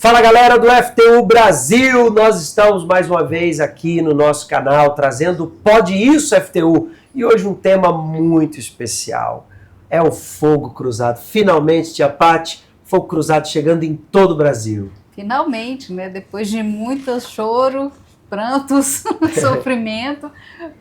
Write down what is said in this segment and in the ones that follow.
Fala galera do FTU Brasil, nós estamos mais uma vez aqui no nosso canal trazendo Pode Isso FTU e hoje um tema muito especial, é o Fogo Cruzado. Finalmente, tia Paty, Fogo Cruzado chegando em todo o Brasil. Finalmente, né? Depois de muito choro, prantos, sofrimento,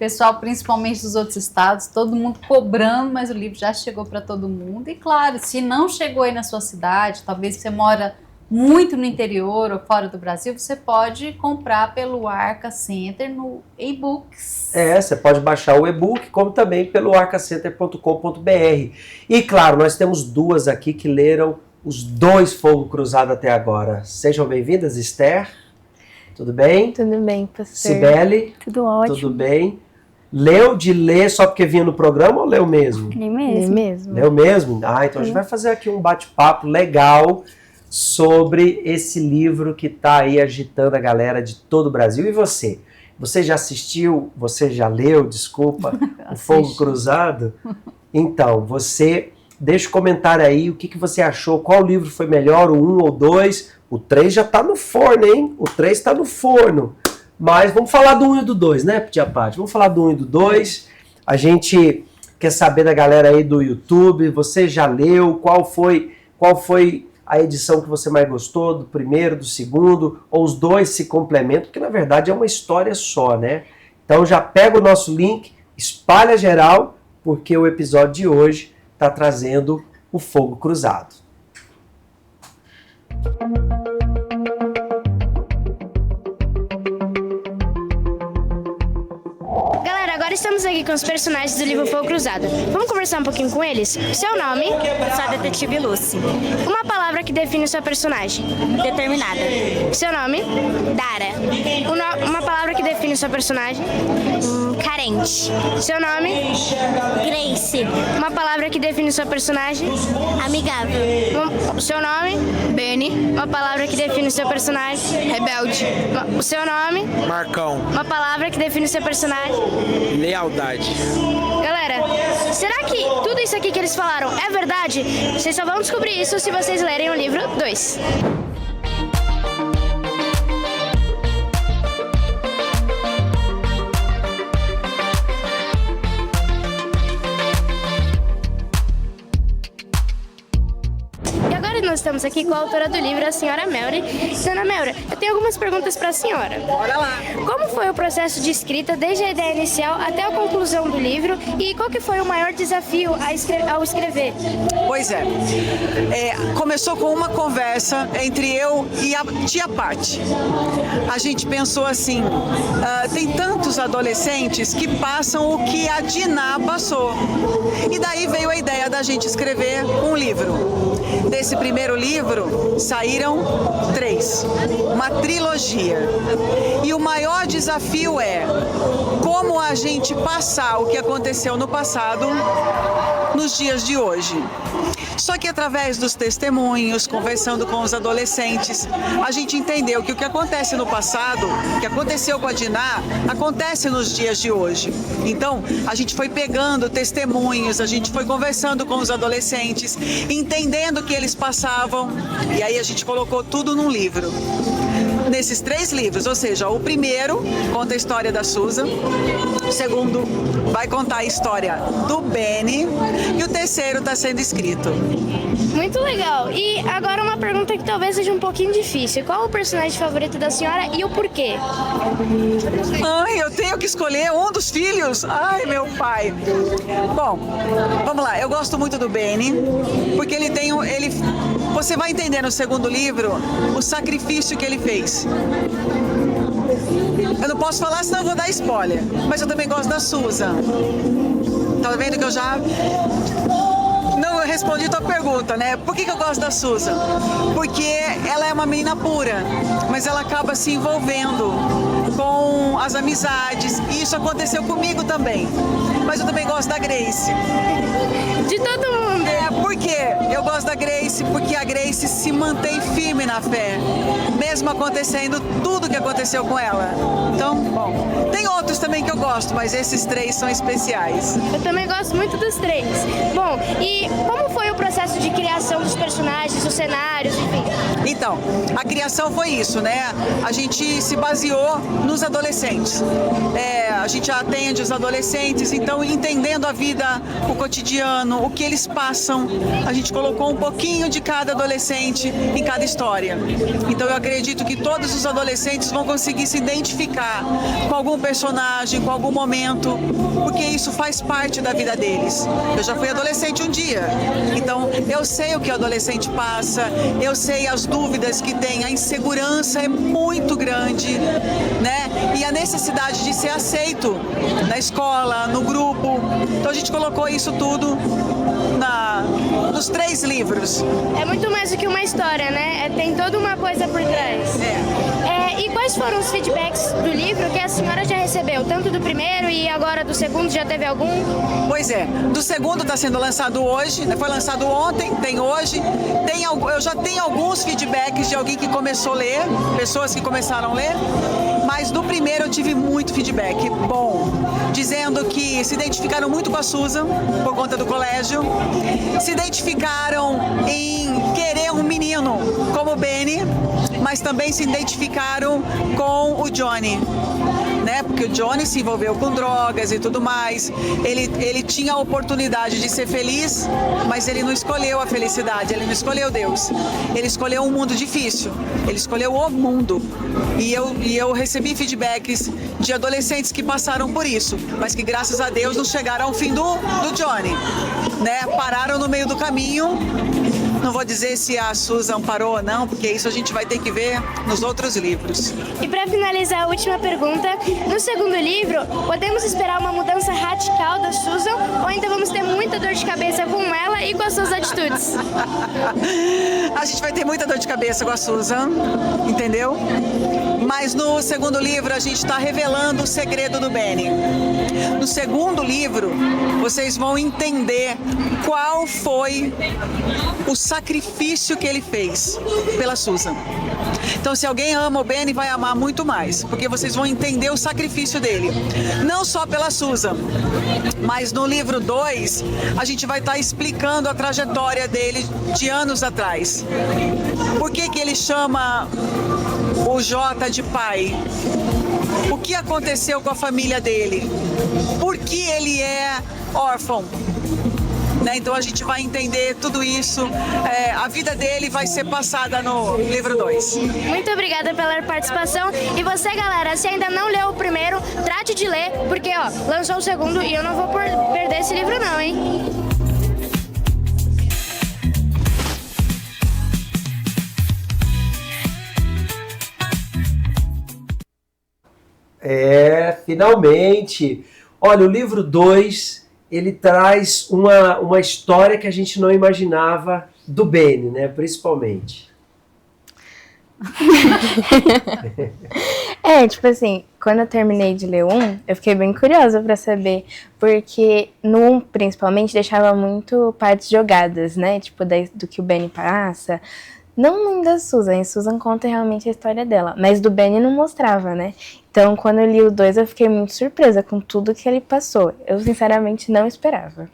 pessoal principalmente dos outros estados, todo mundo cobrando, mas o livro já chegou para todo mundo. E claro, se não chegou aí na sua cidade, talvez você mora muito no interior ou fora do Brasil, você pode comprar pelo Arca Center no e-books. Você pode baixar o e-book, como também pelo arcacenter.com.br. E claro, nós temos duas aqui que leram os dois Fogo Cruzado até agora. Sejam bem-vindas, Esther. Tudo bem? Tudo bem, pastor. Cibele. Tudo ótimo. Tudo bem? Leu de ler só porque vinha no programa ou leu mesmo? Li mesmo. Leu mesmo? Então a gente vai fazer aqui um bate-papo legal sobre esse livro que está aí agitando a galera de todo o Brasil. E você? Você já assistiu? Você já leu, desculpa, o Fogo Cruzado? Então, você deixa um comentário aí, o que você achou, qual livro foi melhor, o 1 ou 2? O 3 já está no forno, hein? O 3 está no forno. Mas vamos falar do 1 e do 2, né, tia Paty? Vamos falar do 1 e do 2. A gente quer saber da galera aí do YouTube, você já leu, qual foi a edição que você mais gostou, do primeiro, do segundo, ou os dois se complementam, porque na verdade é uma história só, né? Então já pega o nosso link, espalha geral, porque o episódio de hoje está trazendo o Fogo Cruzado. Agora estamos aqui com os personagens do livro Fogo Cruzado. Vamos conversar um pouquinho com eles? Seu nome? Sou a detetive Lucy. Uma palavra que define o seu personagem. Determinada. Seu nome? Dara. Uma palavra que define o seu personagem. Carente. Seu nome? Grace. Uma palavra que define o seu personagem. Amigável. Seu nome? Benny. Uma palavra que define o seu personagem. Rebelde. O seu nome? Marcão. Uma palavra que define o seu personagem. Lealdade. Galera, será que tudo isso aqui que eles falaram é verdade? Vocês só vão descobrir isso se vocês lerem o livro 2. Nós estamos aqui com a autora do livro, a senhora Melry. Dona Melry, eu tenho algumas perguntas para a senhora. Bora lá. Como foi o processo de escrita, desde a ideia inicial até a conclusão do livro, e qual que foi o maior desafio ao escrever? Pois é. Começou com uma conversa entre eu e a tia Paty. A gente pensou assim, tem tantos adolescentes que passam o que a Diná passou. E daí veio a ideia da gente escrever um livro. Desse primeiro livro saíram 3, uma trilogia. E o maior desafio é como a gente passar o que aconteceu no passado nos dias de hoje. Só que através dos testemunhos, conversando com os adolescentes, a gente entendeu que o que acontece no passado, o que aconteceu com a Diná, acontece nos dias de hoje. Então, a gente foi pegando testemunhos, a gente foi conversando com os adolescentes, entendendo o que eles passavam, e aí a gente colocou tudo num livro. Nesses 3 livros, ou seja, o primeiro conta a história da Susan, o segundo vai contar a história do Benny e o terceiro está sendo escrito. Muito legal. E agora uma pergunta que talvez seja um pouquinho difícil. Qual o personagem favorito da senhora e o porquê? Eu tenho que escolher um dos filhos? Ai, meu pai. Bom, vamos lá. Eu gosto muito do Benny, porque você vai entender no segundo livro o sacrifício que ele fez. Eu não posso falar, senão eu vou dar spoiler. Mas eu também gosto da Susan. Tá vendo que eu já... Não, eu respondi a tua pergunta, né? Por que eu gosto da Susan? Porque ela é uma menina pura, mas ela acaba se envolvendo com as amizades. E isso aconteceu comigo também. Mas eu também gosto da Grace. De todo mundo. Por quê? Eu gosto da Grace porque a Grace se mantém firme na fé, mesmo acontecendo tudo que aconteceu com ela. Então, bom, tem outros também que eu gosto, mas esses 3 são especiais. Eu também gosto muito dos 3. Bom, e Como foi o processo de criação dos personagens, dos cenários, enfim? Então, a criação foi isso, né? A gente se baseou nos adolescentes. A gente atende os adolescentes, então entendendo a vida, o cotidiano, o que eles passam, a gente colocou um pouquinho de cada adolescente em cada história. Então eu acredito que todos os adolescentes vão conseguir se identificar com algum personagem, com algum momento, porque isso faz parte da vida deles. Eu já fui adolescente um dia, então eu sei o que o adolescente passa, eu sei as dúvidas que tem, a insegurança é muito grande, né? E a necessidade de ser aceito na escola, no grupo. Então a gente colocou isso tudo nos 3 livros. É muito mais do que uma história, né? Tem toda uma coisa por trás. E quais foram os feedbacks do livro que a senhora já recebeu? Tanto do primeiro e agora do segundo, já teve algum? Pois é, do segundo está sendo lançado hoje, né? Foi lançado ontem, tem hoje. Eu já tenho alguns feedbacks de alguém que começou a ler, pessoas que começaram a ler, mas do primeiro eu tive muito feedback bom, dizendo que se identificaram muito com a Susan, por conta do colégio, se identificaram em querer um menino como o Benny, mas também se identificaram com o Johnny, né? Porque o Johnny se envolveu com drogas e tudo mais. Ele tinha a oportunidade de ser feliz, mas ele não escolheu a felicidade, ele não escolheu Deus. Ele escolheu um mundo difícil, ele escolheu o mundo. E eu recebi feedbacks de adolescentes que passaram por isso, mas que graças a Deus não chegaram ao fim do Johnny, né? Pararam no meio do caminho. Não vou dizer se a Susan parou ou não, porque isso a gente vai ter que ver nos outros livros. E para finalizar, a última pergunta. No segundo livro, podemos esperar uma mudança radical da Susan ou ainda vamos ter muita dor de cabeça com ela e com as suas atitudes? A gente vai ter muita dor de cabeça com a Susan, entendeu? Mas no segundo livro a gente está revelando o segredo do Benny. No segundo livro, vocês vão entender qual foi o sacrifício que ele fez pela Susan. Então, se alguém ama o Benny, vai amar muito mais, porque vocês vão entender o sacrifício dele. Não só pela Susan, mas no livro 2, a gente vai estar explicando a trajetória dele de anos atrás. Por que ele chama o Jota de pai? O que aconteceu com a família dele? Por que ele é órfão? Né? Então a gente vai entender tudo isso. A vida dele vai ser passada no livro 2. Muito obrigada pela participação. E você, galera, se ainda não leu o primeiro, trate de ler, porque lançou o segundo e eu não vou perder esse livro não, hein? Finalmente. Olha, o livro 2, ele traz uma história que a gente não imaginava do Benny, né? Principalmente. Tipo assim, quando eu terminei de ler eu fiquei bem curiosa pra saber, porque no principalmente deixava muito partes jogadas, né? Tipo, do que o Benny passa. Não da Susan, a Susan conta realmente a história dela, mas do Benny não mostrava, né? Então, quando eu li o 2, eu fiquei muito surpresa com tudo que ele passou. Eu, sinceramente, não esperava.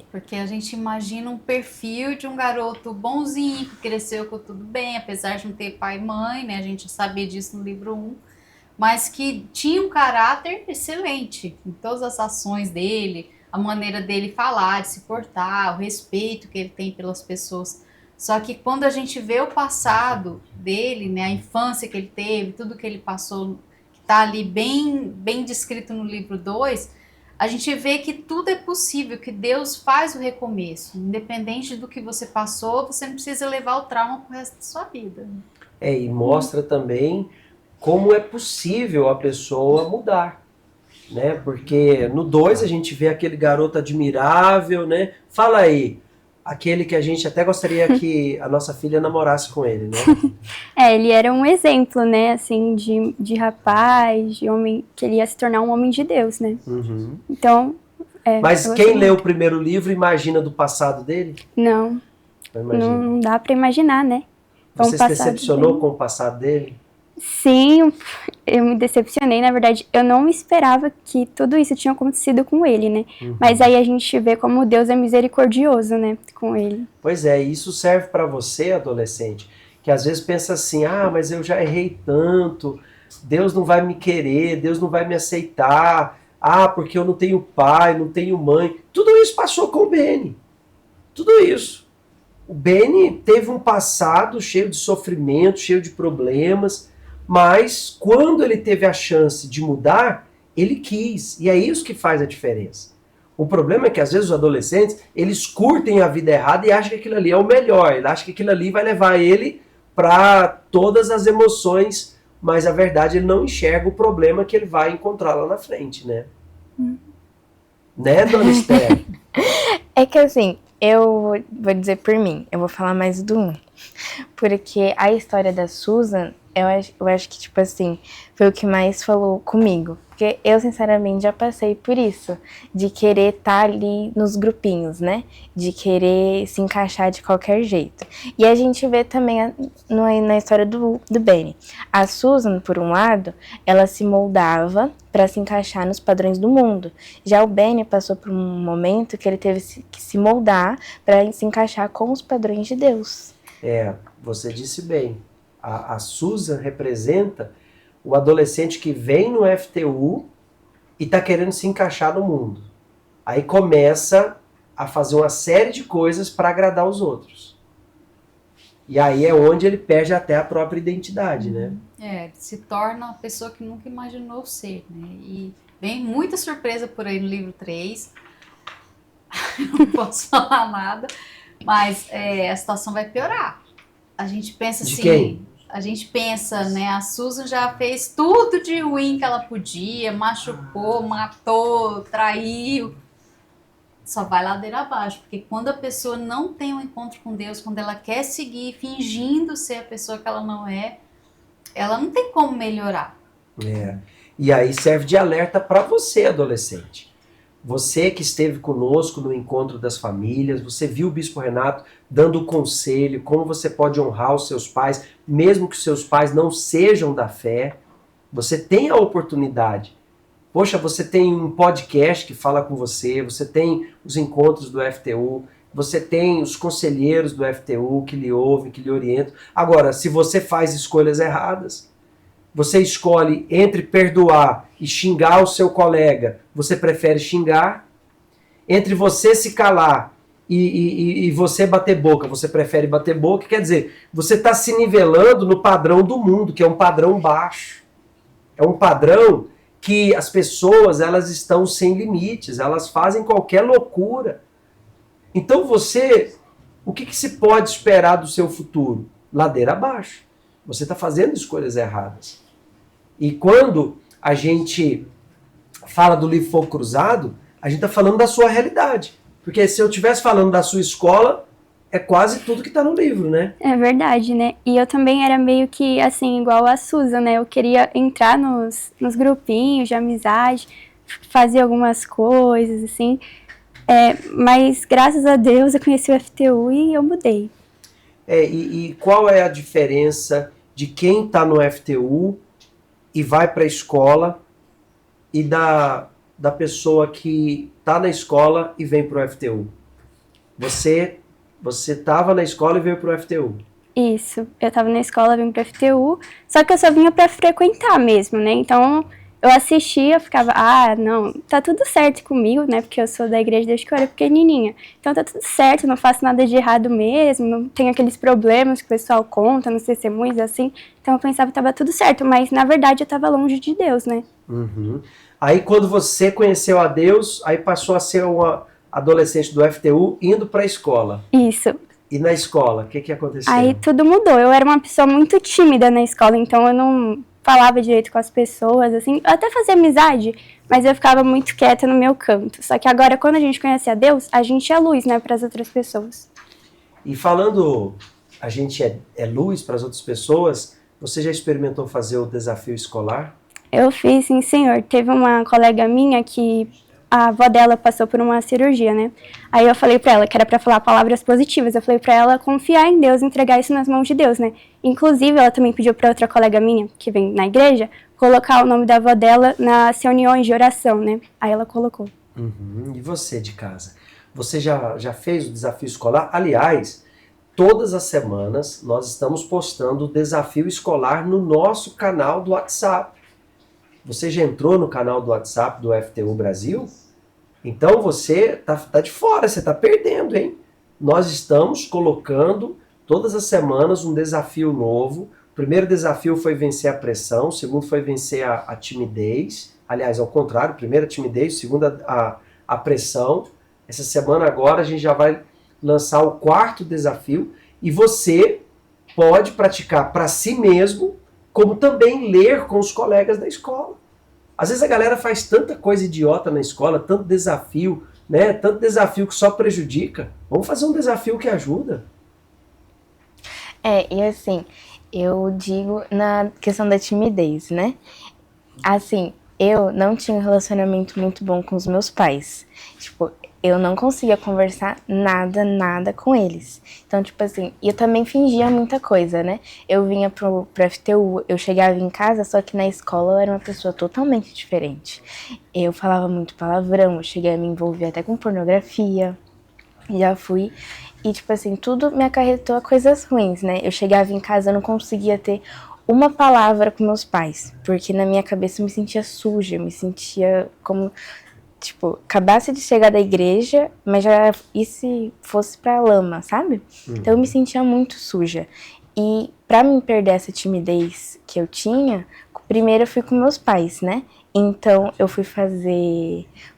Porque a gente imagina um perfil de um garoto bonzinho, que cresceu com tudo bem, apesar de não ter pai e mãe, né? A gente sabia disso no livro 1, mas que tinha um caráter excelente em todas as ações dele, a maneira dele falar, de se portar, o respeito que ele tem pelas pessoas. Só que quando a gente vê o passado dele, né, a infância que ele teve, tudo que ele passou, que está ali bem descrito no livro 2, a gente vê que tudo é possível, que Deus faz o recomeço. Independente do que você passou, você não precisa levar o trauma pro resto da sua vida. E mostra também como é possível a pessoa mudar, né? Porque no 2 a gente vê aquele garoto admirável, né? Fala aí. Aquele que a gente até gostaria que a nossa filha namorasse com ele, né? Ele era um exemplo, né, assim, de rapaz, de homem, que ele ia se tornar um homem de Deus, né? Uhum. Então, Mas quem lê o primeiro livro imagina do passado dele? Não, não dá pra imaginar, né? Você se decepcionou com o passado dele? Sim, eu me decepcionei, na verdade, eu não esperava que tudo isso tinha acontecido com ele, né? Mas aí a gente vê como Deus é misericordioso, né, com ele. Pois é, isso serve para você, adolescente, que às vezes pensa assim, mas eu já errei tanto, Deus não vai me querer, Deus não vai me aceitar, porque eu não tenho pai, não tenho mãe. Tudo isso passou com o Benny. Tudo isso. O Benny teve um passado cheio de sofrimento, cheio de problemas, mas quando ele teve a chance de mudar, ele quis. E é isso que faz a diferença. O problema é que às vezes os adolescentes, eles curtem a vida errada e acham que aquilo ali é o melhor. Ele acha que aquilo ali vai levar ele para todas as emoções, mas a verdade ele não enxerga o problema que ele vai encontrar lá na frente, né? Né, dona Esther? É que assim, eu vou dizer por mim, eu vou falar mais do 1. Porque a história da Susan, eu acho que, tipo assim, foi o que mais falou comigo. Porque eu, sinceramente, já passei por isso. De querer estar ali nos grupinhos, né? De querer se encaixar de qualquer jeito. E a gente vê também na história do Benny. A Susan, por um lado, ela se moldava para se encaixar nos padrões do mundo. Já o Benny passou por um momento que ele teve que se moldar para se encaixar com os padrões de Deus. Você disse bem. A Susan representa o adolescente que vem no FTU e está querendo se encaixar no mundo. Aí começa a fazer uma série de coisas para agradar os outros. E aí é onde ele perde até a própria identidade, né? Se torna uma pessoa que nunca imaginou ser, né? E vem muita surpresa por aí no livro 3. Não posso falar nada, mas a situação vai piorar. A gente pensa de assim... Quem? A gente pensa, né? A Susan já fez tudo de ruim que ela podia, machucou, matou, traiu. Só vai ladeira abaixo, porque quando a pessoa não tem um encontro com Deus, quando ela quer seguir fingindo ser a pessoa que ela não é, ela não tem como melhorar. E aí serve de alerta para você, adolescente. Você que esteve conosco no encontro das famílias, você viu o Bispo Renato dando conselho, como você pode honrar os seus pais, mesmo que os seus pais não sejam da fé. Você tem a oportunidade. Poxa, você tem um podcast que fala com você, você tem os encontros do FTU, você tem os conselheiros do FTU que lhe ouvem, que lhe orientam. Agora, se você faz escolhas erradas, você escolhe entre perdoar e xingar o seu colega, você prefere xingar. Entre você se calar e você bater boca, você prefere bater boca. Quer dizer, você está se nivelando no padrão do mundo, que é um padrão baixo. É um padrão que as pessoas, elas estão sem limites, elas fazem qualquer loucura. Então o que se pode esperar do seu futuro? Ladeira abaixo. Você está fazendo escolhas erradas. E quando a gente fala do livro Fogo Cruzado, a gente está falando da sua realidade. Porque se eu estivesse falando da sua escola, é quase tudo que está no livro, né? É verdade, né? E eu também era meio que, assim, igual a Susan, né? Eu queria entrar nos grupinhos de amizade, fazer algumas coisas, assim. Mas, graças a Deus, eu conheci o FTU e eu mudei. E qual é a diferença de quem está no FTU e vai para a escola e da pessoa que está na escola e vem para o FTU? Você estava na escola e veio para o FTU? Isso, eu estava na escola, vim para o FTU, só que eu só vinha para frequentar mesmo, né? Então eu assistia, ficava, não, tá tudo certo comigo, né? Porque eu sou da igreja desde que eu era pequenininha. Então tá tudo certo, não faço nada de errado mesmo, não tenho aqueles problemas que o pessoal conta nos testemunhos, assim. Então eu pensava que tava tudo certo, mas na verdade eu tava longe de Deus, né? Uhum. Aí quando você conheceu a Deus, aí passou a ser uma adolescente do FTU indo para a escola. Isso. E na escola, o que aconteceu? Aí tudo mudou. Eu era uma pessoa muito tímida na escola, então eu não falava direito com as pessoas, assim. Eu até fazia amizade, mas eu ficava muito quieta no meu canto. Só que agora, quando a gente conhece a Deus, a gente é luz, né, para as outras pessoas. E falando, a gente é luz para as outras pessoas, você já experimentou fazer o desafio escolar? Eu fiz, sim, senhor. Teve uma colega minha que a avó dela passou por uma cirurgia, né? Aí eu falei pra ela que era pra falar palavras positivas. Eu falei pra ela confiar em Deus, entregar isso nas mãos de Deus, né? Inclusive, ela também pediu pra outra colega minha, que vem na igreja, colocar o nome da avó dela nas reuniões de oração, né? Aí ela colocou. Uhum. E você de casa? Você já fez o desafio escolar? Aliás, todas as semanas nós estamos postando o desafio escolar no nosso canal do WhatsApp. Você já entrou no canal do WhatsApp do FTU Brasil? Então você tá de fora, você está perdendo, hein? Nós estamos colocando todas as semanas um desafio novo. O primeiro desafio foi vencer a pressão, o segundo foi vencer a timidez. Aliás, ao contrário, primeiro a timidez, segundo a pressão. Essa semana agora a gente já vai lançar o quarto desafio e você pode praticar para si mesmo, como também ler com os colegas da escola. Às vezes a galera faz tanta coisa idiota na escola, tanto desafio, né? Tanto desafio que só prejudica. Vamos fazer um desafio que ajuda. E assim, eu digo na questão da timidez, né? Assim, eu não tinha um relacionamento muito bom com os meus pais. Tipo, eu não conseguia conversar nada com eles. Então, tipo assim, eu também fingia muita coisa, né? Eu vinha pro FTU, eu chegava em casa, só que na escola eu era uma pessoa totalmente diferente. Eu falava muito palavrão, eu cheguei a me envolver até com pornografia, já fui. E, tipo assim, tudo me acarretou a coisas ruins, né? Eu chegava em casa, eu não conseguia ter uma palavra com meus pais, porque na minha cabeça eu me sentia suja, eu me sentia como... Tipo, acabasse de chegar da igreja, mas já e se fosse pra lama, sabe? Então eu me sentia muito suja. E pra me perder essa timidez que eu tinha, primeiro eu fui com meus pais, né? Então eu fui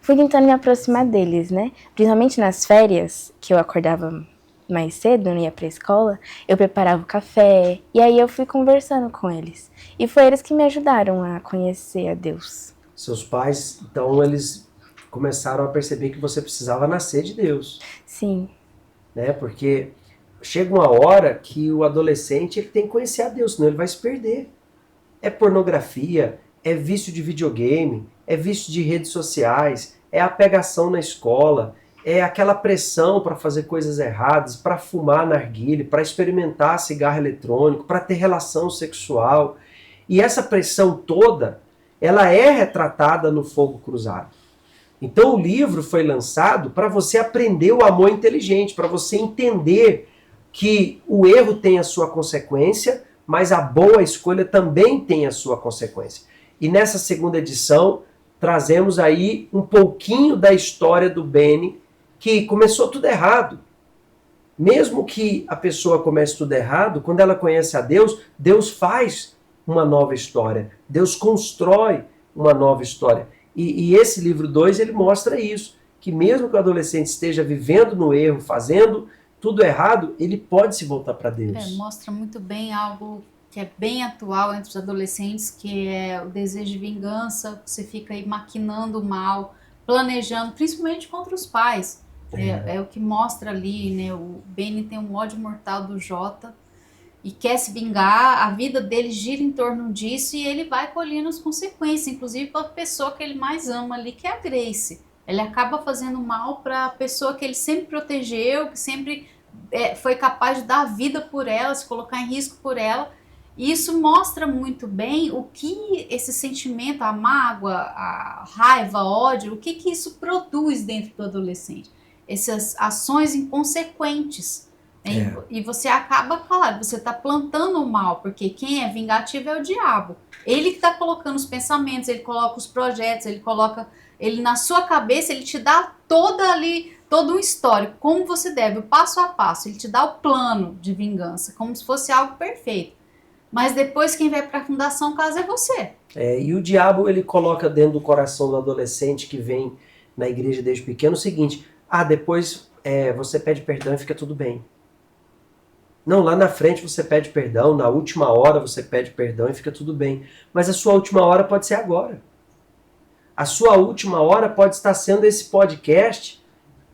tentando me aproximar deles, né? Principalmente nas férias, que eu acordava mais cedo, não ia pra escola, eu preparava o café, e aí eu fui conversando com eles. E foi eles que me ajudaram a conhecer a Deus. Seus pais, então, eles começaram a perceber que você precisava nascer de Deus. Sim. Né? Porque chega uma hora que o adolescente ele tem que conhecer a Deus, senão ele vai se perder. É pornografia, é vício de videogame, é vício de redes sociais, é a pegação na escola, é aquela pressão para fazer coisas erradas, para fumar narguilé, para experimentar cigarro eletrônico, para ter relação sexual. E essa pressão toda, ela é retratada no Fogo Cruzado. Então o livro foi lançado para você aprender o amor inteligente, para você entender que o erro tem a sua consequência, mas a boa escolha também tem a sua consequência. E nessa segunda edição, trazemos aí um pouquinho da história do Benny, que começou tudo errado. Mesmo que a pessoa comece tudo errado, quando ela conhece a Deus, Deus faz uma nova história. Deus constrói uma nova história. E esse livro 2, ele mostra isso, que mesmo que o adolescente esteja vivendo no erro, fazendo tudo errado, ele pode se voltar para Deus. Mostra muito bem algo que é bem atual entre os adolescentes, que é o desejo de vingança, você fica aí maquinando o mal, planejando, principalmente contra os pais. É o que mostra ali, né? O Benny tem um ódio mortal do Jota, e quer se vingar, a vida dele gira em torno disso e ele vai colhendo as consequências, inclusive para a pessoa que ele mais ama ali, que é a Grace. Ele acaba fazendo mal para a pessoa que ele sempre protegeu, que sempre foi capaz de dar a vida por ela, se colocar em risco por ela. E isso mostra muito bem o que esse sentimento, a mágoa, a raiva, o ódio, o que isso produz dentro do adolescente. Essas ações inconsequentes. E você acaba, claro, você está plantando o mal, porque quem é vingativo é o diabo. Ele que está colocando os pensamentos, ele coloca os projetos, ele na sua cabeça, ele te dá todo um histórico, como você deve, o passo a passo, ele te dá o plano de vingança, como se fosse algo perfeito. Mas depois quem vai para a fundação casa é você. E o diabo, ele coloca dentro do coração do adolescente que vem na igreja desde pequeno o seguinte: depois você pede perdão e fica tudo bem. Não, lá na frente você pede perdão, na última hora você pede perdão e fica tudo bem. Mas a sua última hora pode ser agora. A sua última hora pode estar sendo esse podcast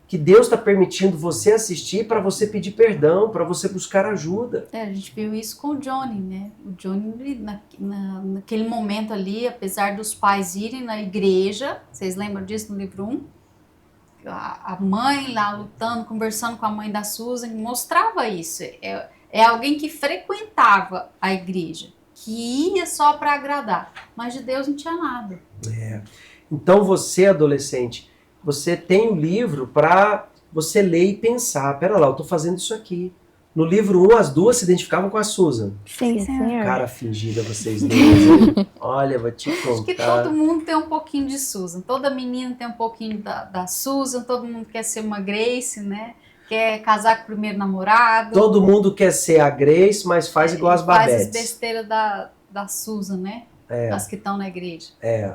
que Deus está permitindo você assistir para você pedir perdão, para você buscar ajuda. A gente viu isso com o Johnny, né? O Johnny, naquele momento ali, apesar dos pais irem na igreja, vocês lembram disso no livro 1? A mãe lá lutando, conversando com a mãe da Susan, mostrava isso. É alguém que frequentava a igreja, que ia só para agradar, mas de Deus não tinha nada. Então você, adolescente, você tem o livro para você ler e pensar. Pera lá, eu estou fazendo isso aqui. No livro 1, as duas se identificavam com a Susan. Sim, senhor. Cara fingida vocês dois, hein? Olha, vou te contar. Acho que todo mundo tem um pouquinho de Susan. Toda menina tem um pouquinho da Susan. Todo mundo quer ser uma Grace, né? Quer casar com o primeiro namorado. Todo mundo quer ser a Grace, mas faz igual as Babettes. Faz as besteiras da Susan, né? As que estão na igreja.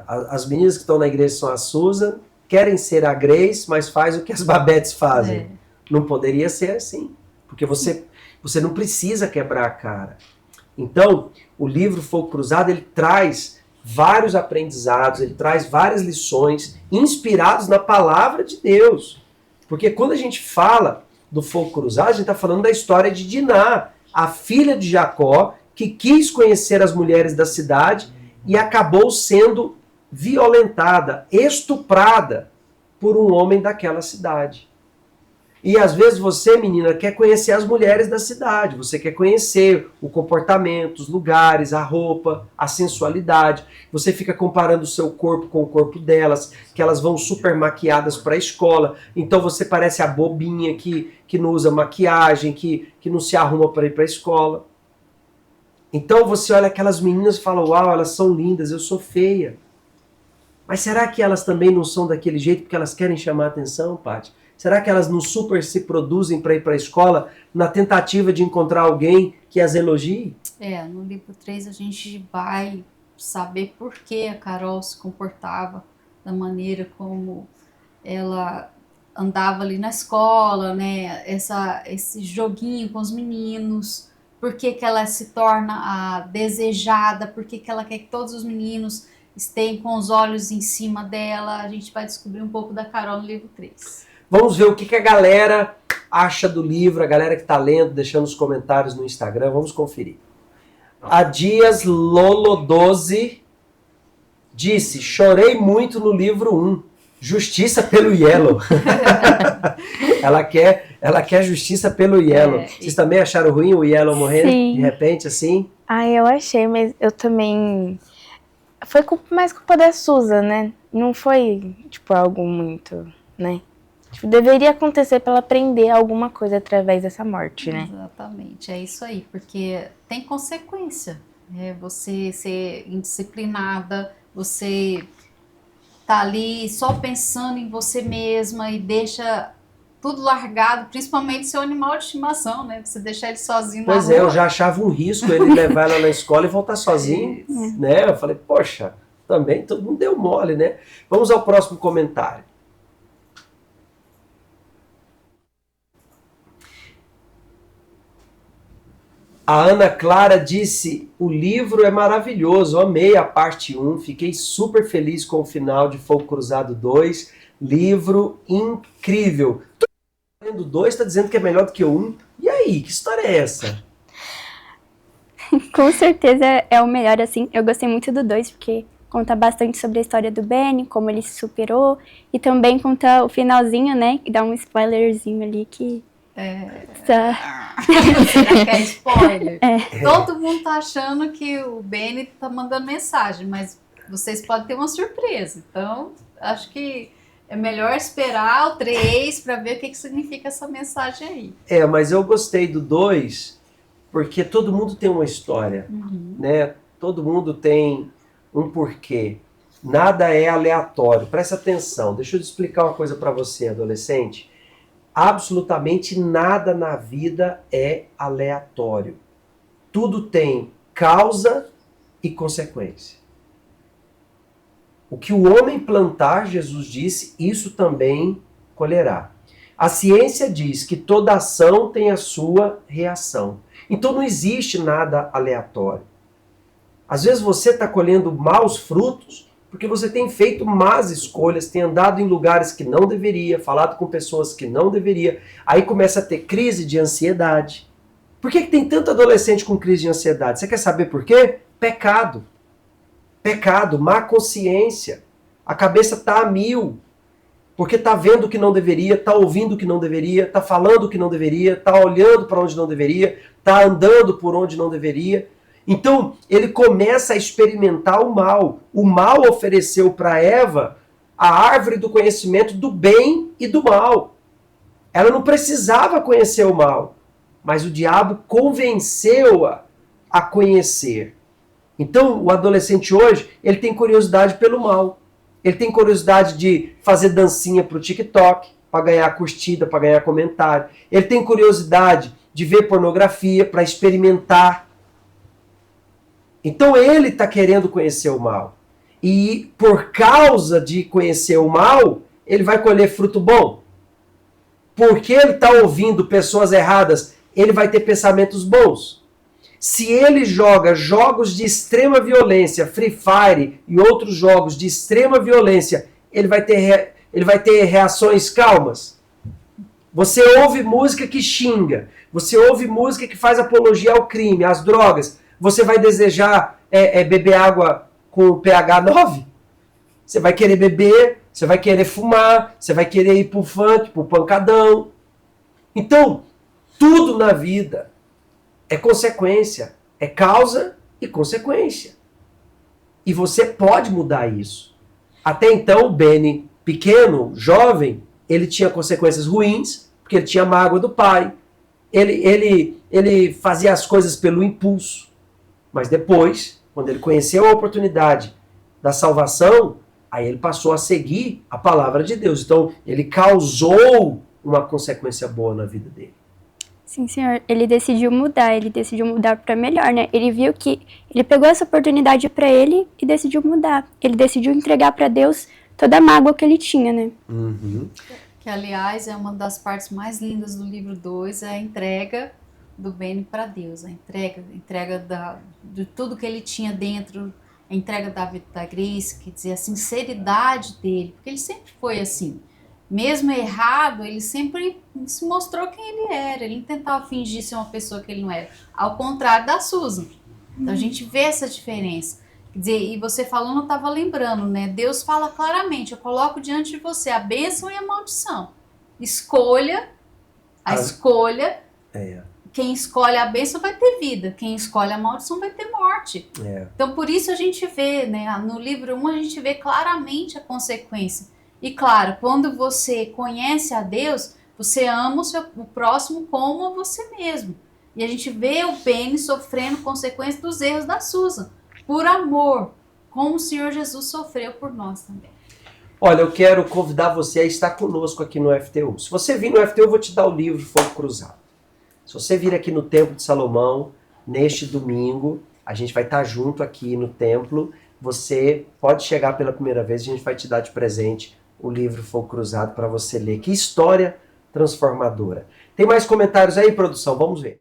As meninas que estão na igreja são a Susan, querem ser a Grace, mas faz o que as Babettes fazem. Não poderia ser assim. Porque você não precisa quebrar a cara. Então, o livro Fogo Cruzado, ele traz vários aprendizados, ele traz várias lições inspirados na palavra de Deus. Porque quando a gente fala do Fogo Cruzado, a gente está falando da história de Diná, a filha de Jacó, que quis conhecer as mulheres da cidade e acabou sendo violentada, estuprada por um homem daquela cidade. E às vezes você, menina, quer conhecer as mulheres da cidade, você quer conhecer o comportamento, os lugares, a roupa, a sensualidade. Você fica comparando o seu corpo com o corpo delas, que elas vão super maquiadas para a escola. Então você parece a bobinha que não usa maquiagem, que não se arruma para ir para a escola. Então você olha aquelas meninas e fala, uau, elas são lindas, eu sou feia. Mas será que elas também não são daquele jeito porque elas querem chamar a atenção, Paty? Será que elas não super se produzem para ir para a escola na tentativa de encontrar alguém que as elogie? No livro 3 a gente vai saber por que a Carol se comportava da maneira como ela andava ali na escola, né? Esse joguinho com os meninos, por que ela se torna a desejada, por que ela quer que todos os meninos estejam com os olhos em cima dela. A gente vai descobrir um pouco da Carol no livro 3. Vamos ver o que a galera acha do livro, a galera que está lendo, deixando os comentários no Instagram. Vamos conferir. A Dias Lolo 12 disse, chorei muito no livro 1. Justiça pelo Yellow. ela quer justiça pelo Yellow. Vocês também acharam ruim o Yellow morrendo de repente, assim? Eu achei, mas eu também... Foi mais culpa da Susan, né? Não foi, algo muito, né? Deveria acontecer para ela aprender alguma coisa através dessa morte, né? Exatamente, é isso aí, porque tem consequência. Você ser indisciplinada, você tá ali só pensando em você mesma e deixa tudo largado, principalmente seu animal de estimação, né? Você deixar ele sozinho na rua. Eu já achava um risco ele levar ela na escola e voltar sozinho, né? Eu falei, poxa, também todo mundo deu mole, né? Vamos ao próximo comentário. A Ana Clara disse, o livro é maravilhoso, amei a parte 1, fiquei super feliz com o final de Fogo Cruzado 2, livro incrível. Todo mundo lendo o 2 está dizendo que é melhor do que o 1, e aí, que história é essa? Com certeza é o melhor, assim, eu gostei muito do 2, porque conta bastante sobre a história do Benny, como ele se superou, e também conta o finalzinho, né, que dá um spoilerzinho ali que... Será que é spoiler? Todo mundo tá achando que o Benny tá mandando mensagem, mas vocês podem ter uma surpresa. Então, acho que é melhor esperar o 3 para ver o que significa essa mensagem aí. Mas eu gostei do 2 porque todo mundo tem uma história, né? Todo mundo tem um porquê. Nada é aleatório. Presta atenção. Deixa eu explicar uma coisa para você, adolescente. Absolutamente nada na vida é aleatório. Tudo tem causa e consequência. O que o homem plantar, Jesus disse, isso também colherá. A ciência diz que toda ação tem a sua reação. Então não existe nada aleatório. Às vezes você está colhendo maus frutos Porque você tem feito más escolhas, tem andado em lugares que não deveria, falado com pessoas que não deveria. Aí começa a ter crise de ansiedade. Por que tem tanto adolescente com crise de ansiedade? Você quer saber por quê? Pecado. Pecado, má consciência. A cabeça tá a mil. Porque tá vendo o que não deveria, tá ouvindo o que não deveria, tá falando o que não deveria, tá olhando para onde não deveria, tá andando por onde não deveria. Então, ele começa a experimentar o mal. O mal ofereceu para Eva a árvore do conhecimento do bem e do mal. Ela não precisava conhecer o mal, mas o diabo convenceu-a a conhecer. Então, o adolescente hoje, ele tem curiosidade pelo mal. Ele tem curiosidade de fazer dancinha pro TikTok, para ganhar curtida, para ganhar comentário. Ele tem curiosidade de ver pornografia, para experimentar. Então ele está querendo conhecer o mal. E por causa de conhecer o mal, ele vai colher fruto bom. Porque ele está ouvindo pessoas erradas, ele vai ter pensamentos bons. Se ele joga jogos de extrema violência, Free Fire e outros jogos de extrema violência, ele vai ter reações calmas. Você ouve música que xinga, você ouve música que faz apologia ao crime, às drogas, você vai desejar beber água com pH 9? Você vai querer beber, você vai querer fumar, você vai querer ir pro funk, pro pancadão. Então, tudo na vida é consequência, é causa e consequência. E você pode mudar isso. Até então, o Benny, pequeno, jovem, ele tinha consequências ruins, porque ele tinha mágoa do pai. Ele fazia as coisas pelo impulso. Mas depois, quando ele conheceu a oportunidade da salvação, aí ele passou a seguir a palavra de Deus. Então, ele causou uma consequência boa na vida dele. Sim, senhor. Ele decidiu mudar para melhor, né? Ele viu que ele pegou essa oportunidade para ele e decidiu mudar. Ele decidiu entregar para Deus toda a mágoa que ele tinha, né? Uhum. Que, aliás, é uma das partes mais lindas do livro 2, é a entrega do Benny para Deus, a entrega de tudo que ele tinha dentro, a entrega da Grace, quer dizer, a sinceridade dele, porque ele sempre foi assim. Mesmo errado, ele sempre se mostrou quem ele era. Ele não tentava fingir ser uma pessoa que ele não era. Ao contrário da Susan. Então a gente vê essa diferença. Quer dizer, e você falando, eu estava lembrando, né? Deus fala claramente, eu coloco diante de você a bênção e a maldição. Escolha, a escolha. Quem escolhe a bênção vai ter vida. Quem escolhe a maldição vai ter morte. Então por isso a gente vê, né? No livro 1 a gente vê claramente a consequência. E claro, quando você conhece a Deus, você ama o próximo como você mesmo. E a gente vê o Benny sofrendo consequências dos erros da Susan, por amor, como o Senhor Jesus sofreu por nós também. Olha, eu quero convidar você a estar conosco aqui no FTU. Se você vir no FTU, eu vou te dar o livro Fogo Cruzado. Se você vir aqui no Templo de Salomão, neste domingo, a gente vai estar junto aqui no templo. Você pode chegar pela primeira vez, a gente vai te dar de presente o livro Fogo Cruzado para você ler. Que história transformadora. Tem mais comentários aí, produção? Vamos ver.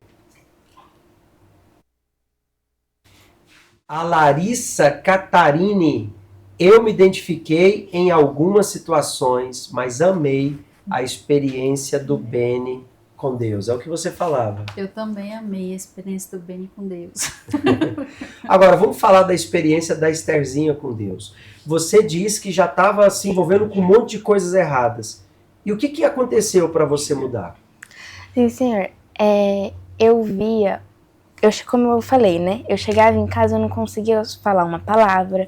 A Larissa Catarini. Eu me identifiquei em algumas situações, mas amei a experiência do Benny com Deus. É o que você falava. Eu também amei a experiência do Benny com Deus. Agora, vamos falar da experiência da Estherzinha com Deus. Você disse que já estava se envolvendo com um monte de coisas erradas. E o que aconteceu para você mudar? Sim, senhor. Eu via... como eu falei, né? Eu chegava em casa, eu não conseguia falar uma palavra.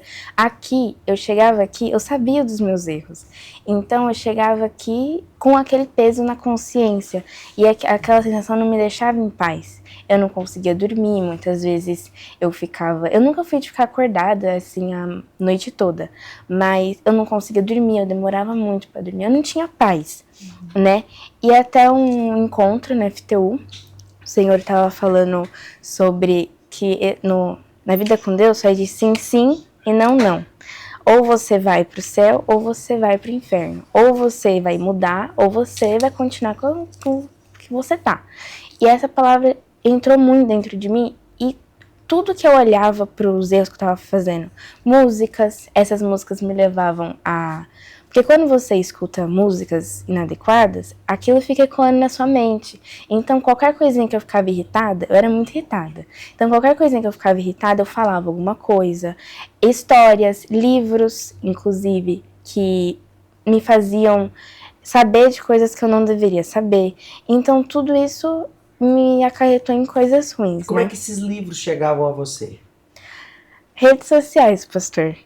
Eu chegava aqui, eu sabia dos meus erros. Então, eu chegava aqui com aquele peso na consciência. E aquela sensação não me deixava em paz. Eu não conseguia dormir, muitas vezes eu nunca fui de ficar acordada, assim, a noite toda. Mas eu não conseguia dormir, eu demorava muito para dormir. Eu não tinha paz, né? E até um encontro na FTU, o Senhor estava falando sobre que na vida com Deus só é de sim, sim e não, não. Ou você vai para o céu ou você vai para o inferno. Ou você vai mudar ou você vai continuar com o que você tá. E essa palavra entrou muito dentro de mim e tudo que eu olhava para os erros que eu estava fazendo. Músicas, essas músicas me levavam a... Porque quando você escuta músicas inadequadas, aquilo fica ecoando na sua mente. Então, qualquer coisinha que eu ficava irritada, eu era muito irritada. Então, qualquer coisinha que eu ficava irritada, eu falava alguma coisa. Histórias, livros, inclusive, que me faziam saber de coisas que eu não deveria saber. Então, tudo isso me acarretou em coisas ruins. Como é que esses livros chegavam a você? Redes sociais, pastor.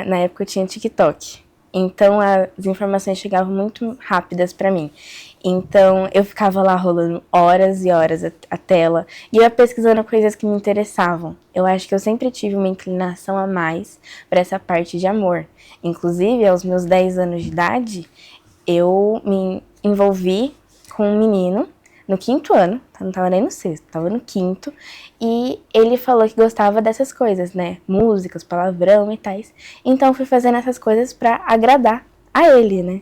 Na época eu tinha TikTok. Então as informações chegavam muito rápidas pra mim. Então eu ficava lá rolando horas e horas a tela e eu ia pesquisando coisas que me interessavam. Eu acho que eu sempre tive uma inclinação a mais para essa parte de amor. Inclusive, aos meus 10 anos de idade, eu me envolvi com um menino no 5º ano, não tava nem no 6º, tava no 5º, e ele falou que gostava dessas coisas, né, músicas, palavrão e tais. Então eu fui fazendo essas coisas pra agradar a ele, né.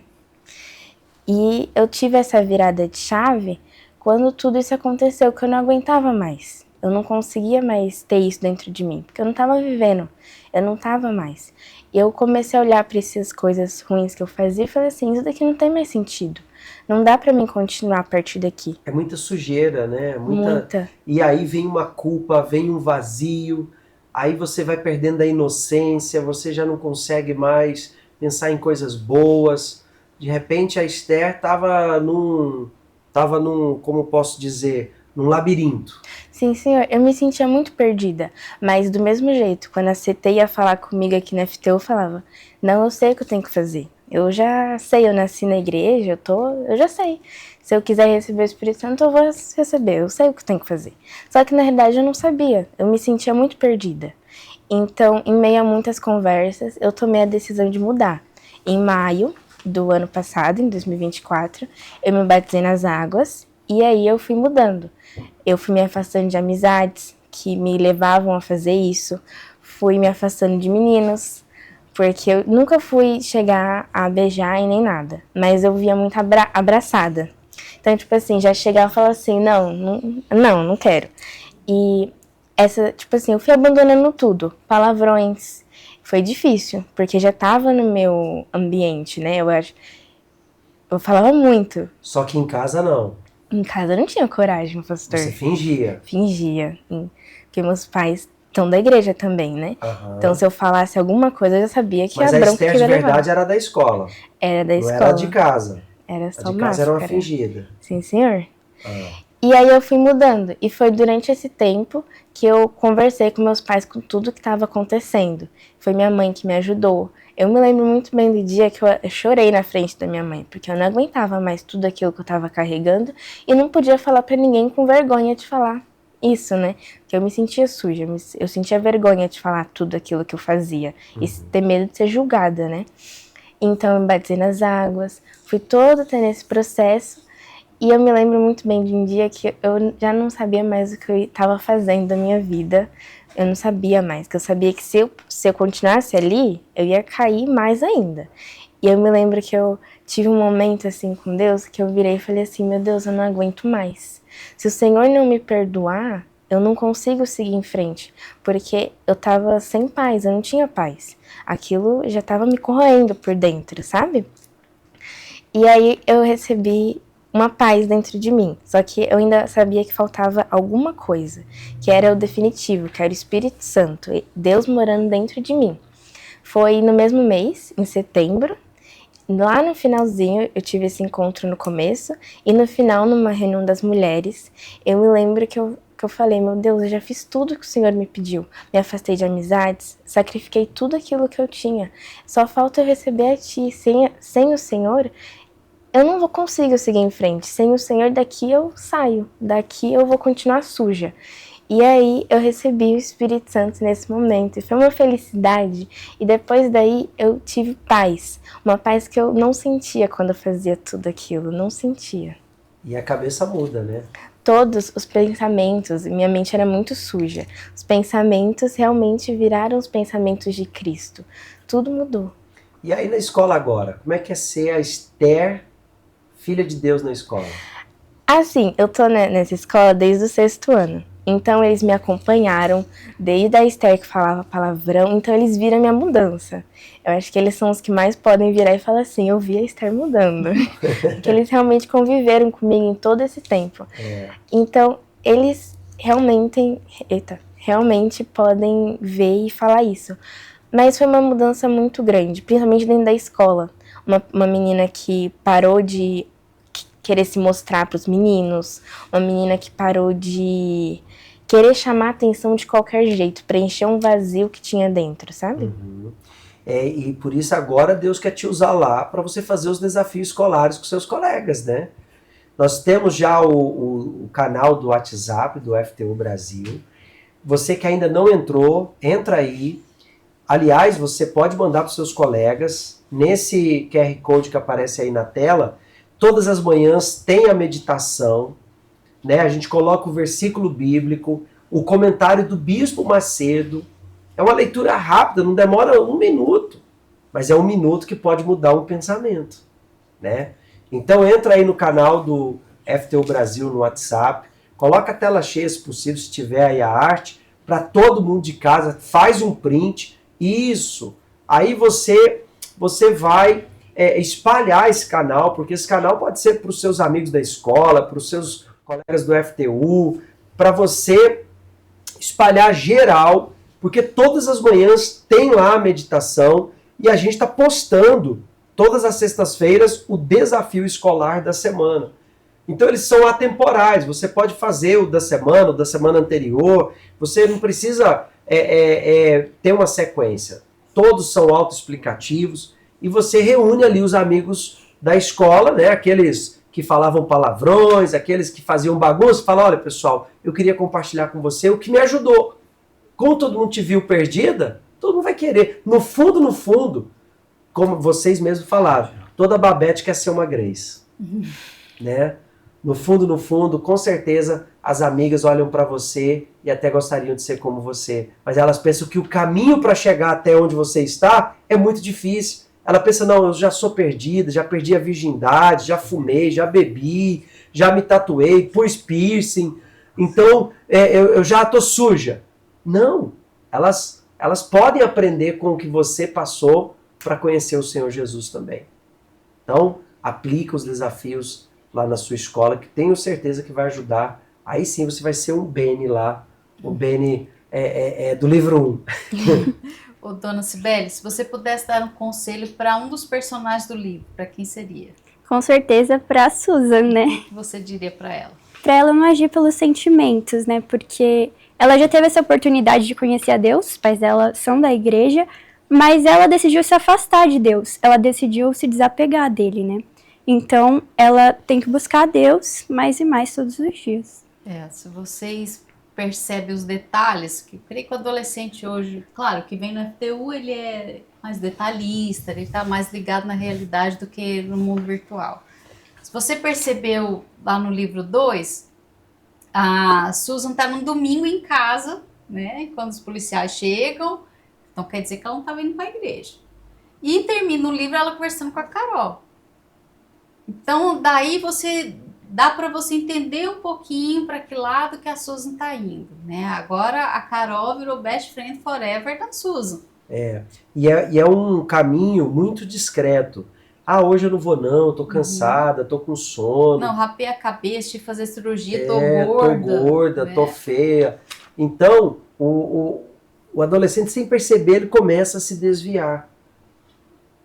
E eu tive essa virada de chave quando tudo isso aconteceu, que eu não aguentava mais. Eu não conseguia mais ter isso dentro de mim, porque eu não tava vivendo, eu não tava mais. E eu comecei a olhar pra essas coisas ruins que eu fazia e falei assim, isso daqui não tem mais sentido. Não dá pra mim continuar a partir daqui. É muita sujeira, né? Muita. E aí vem uma culpa, vem um vazio, aí você vai perdendo a inocência, você já não consegue mais pensar em coisas boas. De repente a Esther estava num, como posso dizer, num labirinto. Sim, senhor. Eu me sentia muito perdida. Mas do mesmo jeito, quando a CT ia falar comigo aqui na FTU, eu falava, não, eu sei o que eu tenho que fazer. Eu já sei, eu nasci na igreja, eu já sei. Se eu quiser receber o Espírito Santo, eu vou receber. Eu sei o que eu tenho que fazer. Só que na realidade eu não sabia. Eu me sentia muito perdida. Então, em meio a muitas conversas, eu tomei a decisão de mudar. Em maio do ano passado, em 2024, eu me batizei nas águas e aí eu fui mudando. Eu fui me afastando de amizades que me levavam a fazer isso. Fui me afastando de meninos. Porque eu nunca fui chegar a beijar e nem nada. Mas eu via muito abraçada. Então, tipo assim, já chegava e falava assim, não quero. E eu fui abandonando tudo. Palavrões. Foi difícil, porque já tava no meu ambiente, né? Eu falava muito. Só que em casa não. Em casa eu não tinha coragem, pastor. Você fingia. Fingia. Porque meus pais estão da igreja também, né? Uhum. Então, se eu falasse alguma coisa, eu já sabia que Mas a a bronca Esther que eu de ia levar. verdade era da escola. Era da escola. Não era de casa. Era A só de casa máscara. era uma fingida. Sim, senhor. Ah. E aí eu fui mudando. E foi durante esse tempo que eu conversei com meus pais com tudo que estava acontecendo. Foi minha mãe que me ajudou. Eu me lembro muito bem do dia que eu chorei na frente da minha mãe, porque eu não aguentava mais tudo aquilo que eu estava carregando e não podia falar pra ninguém com vergonha de falar isso, né? Porque eu me sentia suja, eu sentia vergonha de falar tudo aquilo que eu fazia e ter medo de ser julgada, né? Então eu me batizei nas águas, fui todo tendo esse processo e eu me lembro muito bem de um dia que eu já não sabia mais o que eu estava fazendo da minha vida. Eu não sabia mais, que eu sabia que se eu continuasse ali, eu ia cair mais ainda. E eu me lembro que eu tive um momento assim com Deus, que eu virei e falei assim, meu Deus, eu não aguento mais. Se o Senhor não me perdoar, eu não consigo seguir em frente, porque eu tava sem paz, eu não tinha paz. Aquilo já tava me corroendo por dentro, sabe? E aí eu recebi uma paz dentro de mim, só que eu ainda sabia que faltava alguma coisa, que era o definitivo, que era o Espírito Santo, Deus morando dentro de mim. Foi no mesmo mês, em setembro, lá no finalzinho, eu tive esse encontro no começo, e no final, numa reunião das mulheres, eu me lembro que eu falei, meu Deus, eu já fiz tudo que o Senhor me pediu, me afastei de amizades, sacrifiquei tudo aquilo que eu tinha, só falta eu receber a Ti, sem o Senhor, eu não consigo seguir em frente. Sem o Senhor, daqui eu saio. Daqui eu vou continuar suja. E aí eu recebi o Espírito Santo nesse momento. E foi uma felicidade. E depois daí eu tive paz. Uma paz que eu não sentia quando eu fazia tudo aquilo. Não sentia. E a cabeça muda, né? Todos os pensamentos, minha mente era muito suja. Os pensamentos realmente viraram os pensamentos de Cristo. Tudo mudou. E aí na escola agora? Como é que é ser a Esther, filha de Deus na escola? Assim, eu tô nessa escola desde o 6º ano. Então eles me acompanharam, desde a Esther que falava palavrão, então eles viram a minha mudança. Eu acho que eles são os que mais podem virar e falar assim, eu vi a Esther mudando. Porque eles realmente conviveram comigo em todo esse tempo. Então eles realmente podem ver e falar isso. Mas foi uma mudança muito grande, principalmente dentro da escola. Uma menina que parou de querer se mostrar para os meninos, uma menina que parou de querer chamar a atenção de qualquer jeito, preencher um vazio que tinha dentro, sabe? E por isso agora Deus quer te usar lá para você fazer os desafios escolares com seus colegas, né? Nós temos já o canal do WhatsApp do FTU Brasil. Você que ainda não entrou, entra aí. Aliás, você pode mandar para os seus colegas. Nesse QR Code que aparece aí na tela, todas as manhãs tem a meditação, né? A gente coloca o versículo bíblico, o comentário do Bispo Macedo. É uma leitura rápida, não demora 1 minuto, mas é 1 minuto que pode mudar um pensamento, né? Então entra aí no canal do FTU Brasil no WhatsApp, coloca a tela cheia se possível, se tiver aí a arte, para todo mundo de casa, faz um print, isso. Aí você vai espalhar esse canal, porque esse canal pode ser para os seus amigos da escola, para os seus colegas do FTU, para você espalhar geral, porque todas as manhãs tem lá a meditação e a gente está postando todas as sextas-feiras o desafio escolar da semana. Então eles são atemporais, você pode fazer o da semana anterior, você não precisa ter uma sequência. Todos são autoexplicativos e você reúne ali os amigos da escola, né? Aqueles que falavam palavrões, aqueles que faziam bagunça, fala, olha pessoal, eu queria compartilhar com você o que me ajudou. Como todo mundo te viu perdida, todo mundo vai querer. No fundo, como vocês mesmos falaram, toda Babette quer ser uma Grace. Né? No fundo, com certeza, as amigas olham para você e até gostariam de ser como você. Mas elas pensam que o caminho para chegar até onde você está é muito difícil. Ela pensa, não, eu já sou perdida, já perdi a virgindade, já fumei, já bebi, já me tatuei, pus piercing, então eu já estou suja. Não, elas podem aprender com o que você passou para conhecer o Senhor Jesus também. Então, aplica os desafios lá na sua escola, que tenho certeza que vai ajudar. Aí sim você vai ser um Beni lá, o Beni do livro 1. Ô, dona Cibele, se você pudesse dar um conselho para um dos personagens do livro, para quem seria? Com certeza para a Susan, né? O que você diria para ela? Para ela não agir pelos sentimentos, né? Porque ela já teve essa oportunidade de conhecer a Deus, os pais dela são da igreja, mas ela decidiu se afastar de Deus, ela decidiu se desapegar dele, né? Então, ela tem que buscar a Deus mais e mais todos os dias. Se vocês percebem os detalhes, que eu creio que o adolescente hoje, claro, que vem no FTU, ele é mais detalhista, ele está mais ligado na realidade do que no mundo virtual. Se você percebeu lá no livro 2, a Susan está num domingo em casa, né? Quando os policiais chegam, então quer dizer que ela não estava indo para a igreja. E termina o livro ela conversando com a Carol. Então, daí dá para você entender um pouquinho para que lado que a Susan está indo, né? Agora a Carol virou best friend forever da Susan. E é um caminho muito discreto. Hoje eu não vou não, tô cansada, tô com sono. Não, rapei a cabeça, tive que fazer cirurgia, tô gorda, tô feia. Então, o adolescente, sem perceber, ele começa a se desviar.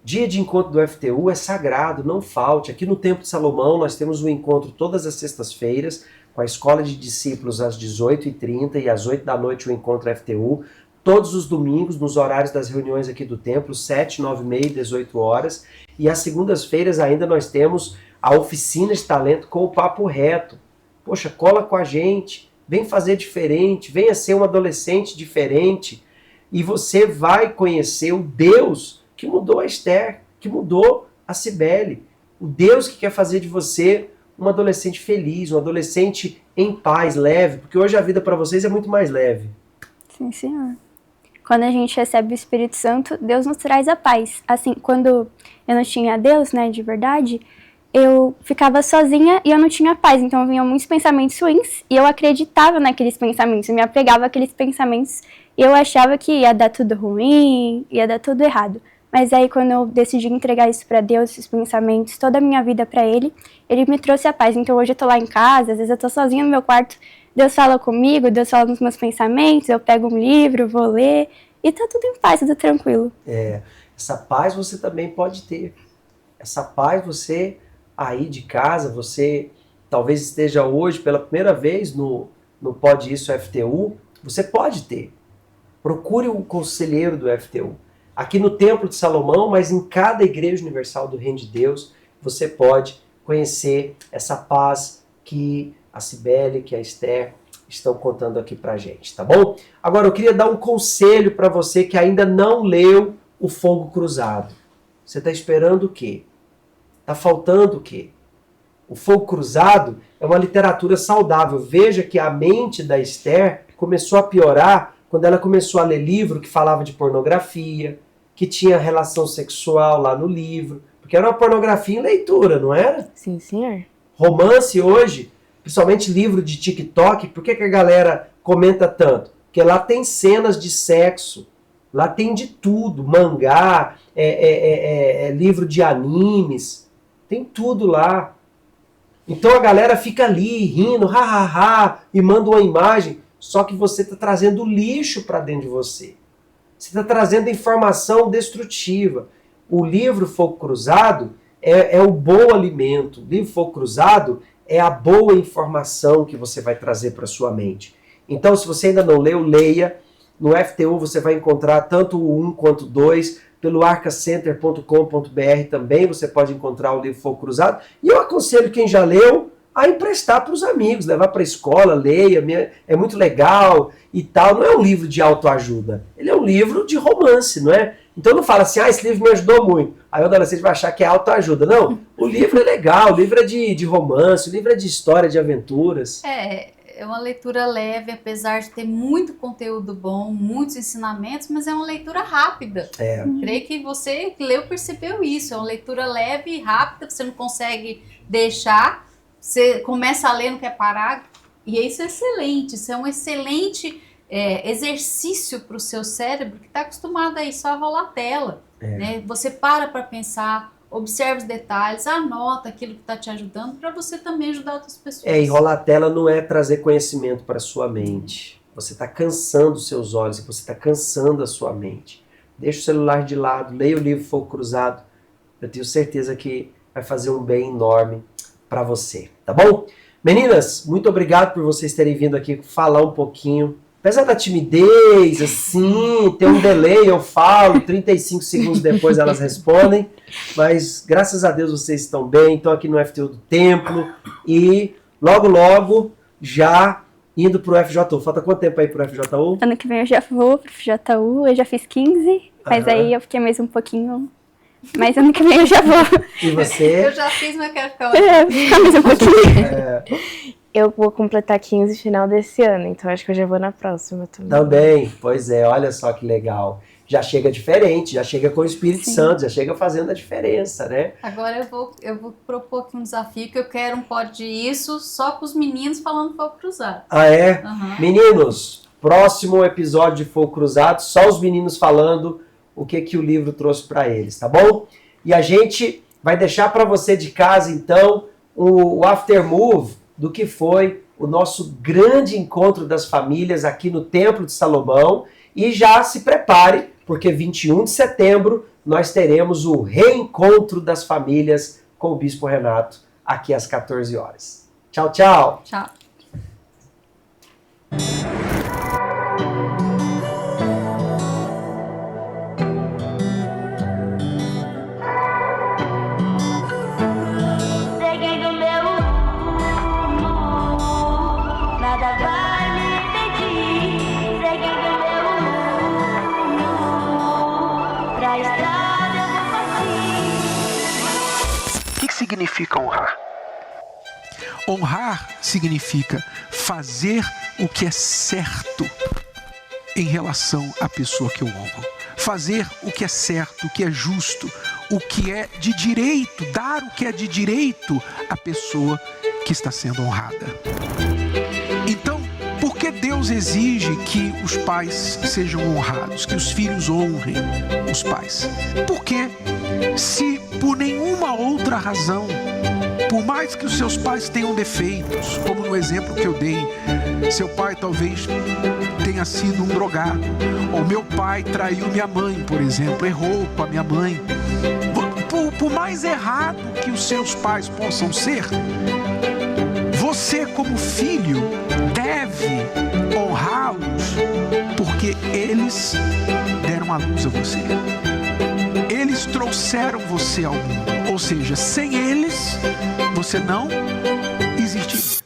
Dia de encontro do FTU é sagrado, não falte. Aqui no Templo de Salomão nós temos um encontro todas as sextas-feiras com a Escola de Discípulos às 18h30 e às 8 da noite o encontro FTU. Todos os domingos, nos horários das reuniões aqui do templo, 7, 9h30 e 18 horas. E às segundas-feiras ainda nós temos a oficina de talento com o Papo Reto. Poxa, cola com a gente, vem fazer diferente, venha ser um adolescente diferente. E você vai conhecer o Deus que mudou a Esther, que mudou a Cibele. O Deus que quer fazer de você um adolescente feliz, um adolescente em paz, leve, porque hoje a vida para vocês é muito mais leve. Sim, senhor. Quando a gente recebe o Espírito Santo, Deus nos traz a paz. Assim, quando eu não tinha Deus, né, de verdade, eu ficava sozinha e eu não tinha paz. Então vinham muitos pensamentos ruins e eu acreditava naqueles pensamentos, eu me apegava àqueles pensamentos e eu achava que ia dar tudo ruim, ia dar tudo errado. Mas aí quando eu decidi entregar isso para Deus, esses pensamentos, toda a minha vida para Ele me trouxe a paz. Então hoje eu tô lá em casa, às vezes eu tô sozinha no meu quarto, Deus fala comigo, Deus fala nos meus pensamentos, eu pego um livro, vou ler e tá tudo em paz, tudo tranquilo. Essa paz você também pode ter. Essa paz você aí de casa, você talvez esteja hoje pela primeira vez no Pode Isso FTU, você pode ter. Procure um conselheiro do FTU. Aqui no Templo de Salomão, mas em cada Igreja Universal do Reino de Deus, você pode conhecer essa paz que a Cibele, que a Esther estão contando aqui pra gente, tá bom? Agora eu queria dar um conselho para você que ainda não leu O Fogo Cruzado. Você está esperando o quê? Está faltando o quê? O Fogo Cruzado é uma literatura saudável. Veja que a mente da Esther começou a piorar quando ela começou a ler livro que falava de pornografia, que tinha relação sexual lá no livro, porque era uma pornografia em leitura, não era? Sim, senhor. Romance hoje, principalmente livro de TikTok, por que a galera comenta tanto? Porque lá tem cenas de sexo, lá tem de tudo, mangá, livro de animes, tem tudo lá. Então a galera fica ali rindo, ha, e manda uma imagem, só que você está trazendo lixo para dentro de você. Você está trazendo informação destrutiva. O livro Fogo Cruzado é o bom alimento. O livro Fogo Cruzado é a boa informação que você vai trazer para sua mente. Então, se você ainda não leu, leia. No FTU você vai encontrar tanto o 1 quanto o 2. Pelo arcacenter.com.br também você pode encontrar o livro Fogo Cruzado. E eu aconselho quem já leu a emprestar para os amigos, levar para a escola, leia, é muito legal e tal. Não é um livro de autoajuda, ele é um livro de romance, não é? Então não fala assim, esse livro me ajudou muito. Aí o adolescente vai achar que é autoajuda. Não, o livro é legal, o livro é de romance, o livro é de história, de aventuras. É uma leitura leve, apesar de ter muito conteúdo bom, muitos ensinamentos, mas é uma leitura rápida. Creio que você que leu percebeu isso. É uma leitura leve e rápida, você não consegue deixar. Você começa a ler, não quer parar, e isso é excelente, isso é um excelente exercício para o seu cérebro que está acostumado aí só a rolar tela. Né? Você para pensar, observa os detalhes, anota aquilo que está te ajudando para você também ajudar outras pessoas. E rolar a tela não é trazer conhecimento para a sua mente. Você está cansando os seus olhos, você está cansando a sua mente. Deixa o celular de lado, leia o livro Fogo Cruzado. Eu tenho certeza que vai fazer um bem enorme para você, tá bom? Meninas, muito obrigado por vocês terem vindo aqui falar um pouquinho. Apesar da timidez, assim, tem um delay, eu falo, 35 segundos depois elas respondem, mas graças a Deus vocês estão bem, estão aqui no FTU do Templo e logo já indo pro FJU. Falta quanto tempo aí pro FJU? Ano que vem eu já vou pro FJU, eu já fiz 15, mas aí eu fiquei mais um pouquinho. Mas ano que vem eu já vou. E você? Eu já fiz, mas quero ficar mais um pouquinho. Eu vou completar 15 no final desse ano, então acho que eu já vou na próxima também. Também, pois é, olha só que legal. Já chega diferente, já chega com o Espírito Santo, já chega fazendo a diferença, né? Agora eu vou propor aqui um desafio que eu quero um Pode Isso só com os meninos falando Fogo Cruzado. Ah, é? Uhum. Meninos, próximo episódio de Fogo Cruzado, só os meninos falando o que o livro trouxe para eles, tá bom? E a gente vai deixar para você de casa, então, o aftermove do que foi o nosso grande encontro das famílias aqui no Templo de Salomão. E já se prepare, porque 21 de setembro nós teremos o reencontro das famílias com o Bispo Renato, aqui às 14 horas. Tchau, tchau! Tchau! O que significa honrar? Honrar significa fazer o que é certo em relação à pessoa que eu honro. Fazer o que é certo, o que é justo, o que é de direito, dar o que é de direito à pessoa que está sendo honrada. Então, por que Deus exige que os pais sejam honrados, que os filhos honrem os pais? Porque se por nenhuma outra razão, por mais que os seus pais tenham defeitos, como no exemplo que eu dei, seu pai talvez tenha sido um drogado, ou meu pai traiu minha mãe, por exemplo, errou com a minha mãe. Por mais errado que os seus pais possam ser, você como filho deve honrá-los, porque eles deram a luz a você. Eles trouxeram você ao mundo, ou seja, sem eles, você não existiria.